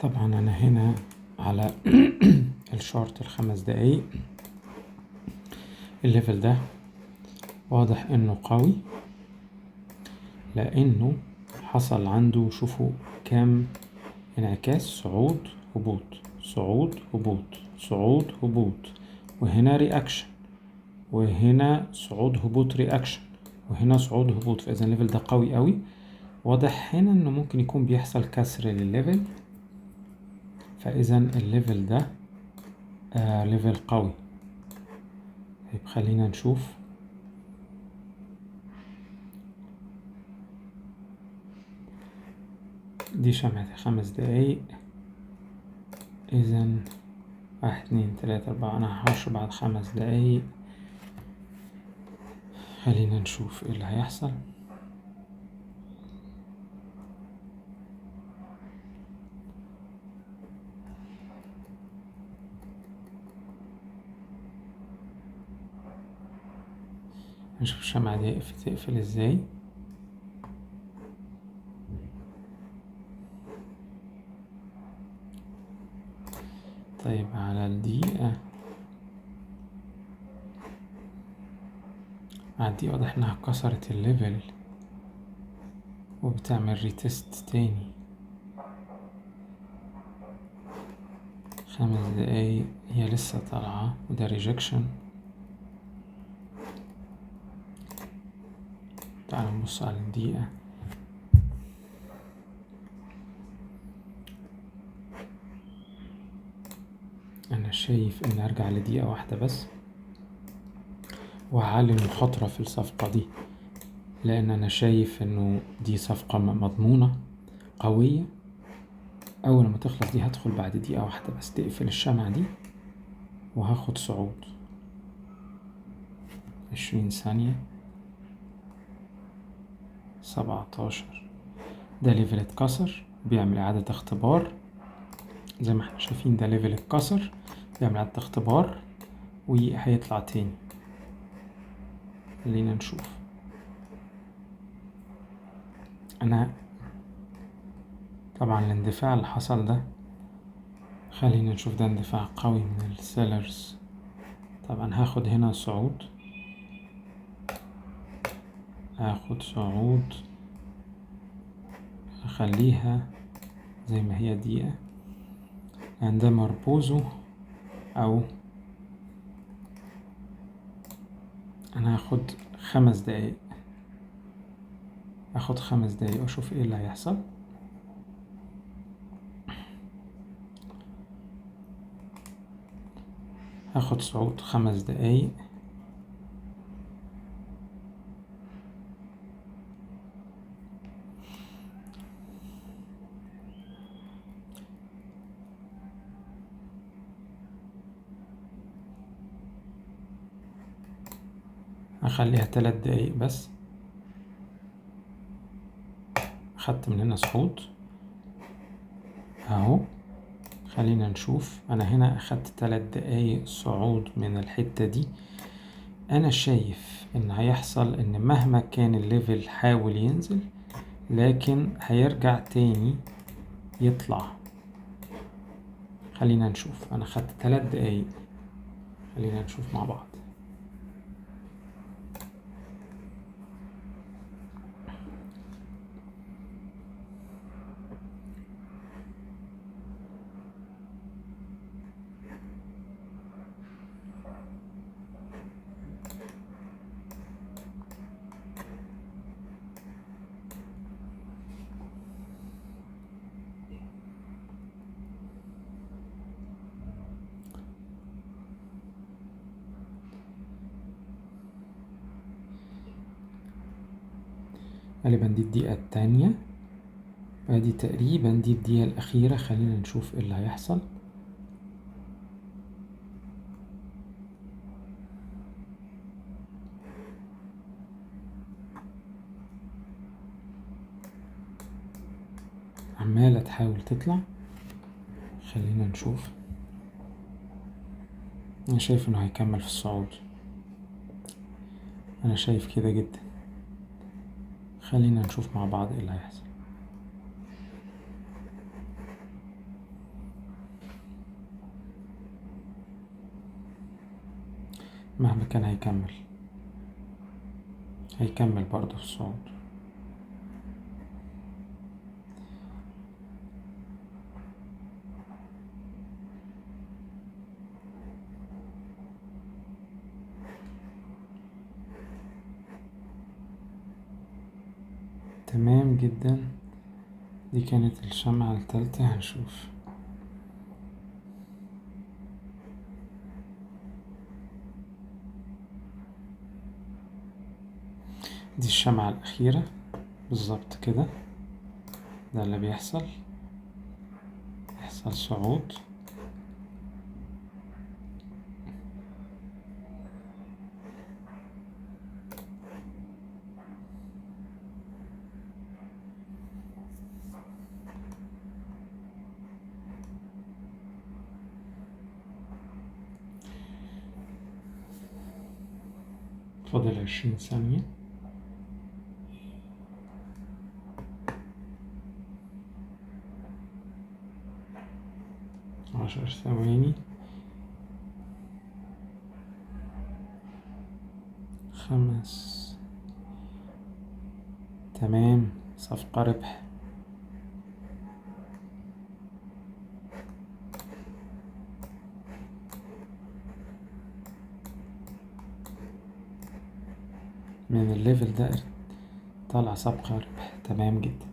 طبعا انا هنا على الشورت ال5 دقايق. الليفل ده واضح انه قوي لانه حصل عنده، شوفوا كام انعكاس، صعود هبوط صعود هبوط صعود هبوط، وهنا رياكشن، وهنا صعود هبوط رياكشن، وهنا صعود هبوط. فاذا الليفل ده قوي قوي. واضح هنا انه ممكن يكون بيحصل كسر للليفل، فاذا الليفل ده ليفل قوي. طيب خلينا نشوف. دي شمعة 5 دقايق. اذا 1 2 3 4. انا هخش بعد 5 دقايق. خلينا نشوف ايه اللي هيحصل. نشوف الشمعة دي تقفل ازاي. طيب على الدقيقة، على الدقيقة واضح انها كسرت الليفل وبتعمل ريتست تاني. 5 دقايق هي لسه طالعة وده ريجكشن. تعالوا نبص على الدقيقة. انا شايف ان ارجع لدقيقة واحدة بس وهعلي المخاطرة في الصفقة دي، لان انا شايف انه دي صفقة مضمونة قوية. اول ما تخلص دي هدخل بعد دقيقة واحدة بس تقفل الشمعة دي، وهاخد صعود 20 ثانية. 17. ده ليفل اتكسر، بيعمل اعادة اختبار زي ما احنا شايفين. ده ليفل اتكسر بيعمل اعادة اختبار وهيطلع تاني. خلينا نشوف. انا طبعا الاندفاع اللي حصل ده، خلينا نشوف، ده اندفاع قوي من السيلرز. طبعا هاخد هنا صعود، هاخد صعود، هخليها زي ما هي دقيقة، عندما ربوزه، او انا هاخد 5 دقايق. هاخد 5 دقايق واشوف ايه اللي هيحصل. هاخد صعود 5 دقايق. هخليها 3 دقايق بس. خدت من هنا صعود اهو. خلينا نشوف. انا هنا اخدت 3 دقايق صعود من الحتة دي. انا شايف ان هيحصل ان مهما كان الليفل حاول ينزل، لكن هيرجع تاني يطلع. خلينا نشوف. انا خدت 3 دقايق. خلينا نشوف مع بعض. غالبا دي الدقيقة التانية، ادي تقريبا دي الدقيقة الأخيرة. خلينا نشوف ايه اللي هيحصل. عمالة تحاول تطلع. خلينا نشوف. انا شايف انه هيكمل في الصعود. انا شايف كده جدا. خلينا نشوف مع بعض ايه اللي هيحصل. مهما كان هيكمل برضه في الصعود. تمام جدا. دي كانت الشمعة التالتة. هنشوف دي الشمعة الأخيرة بالظبط كده. ده اللي بيحصل صعود. فاضل 20 ثانية. 10 ثواني. 5. تمام. صفقة ربح. من الليفل ده طالع صفقة ربح. تمام جدا.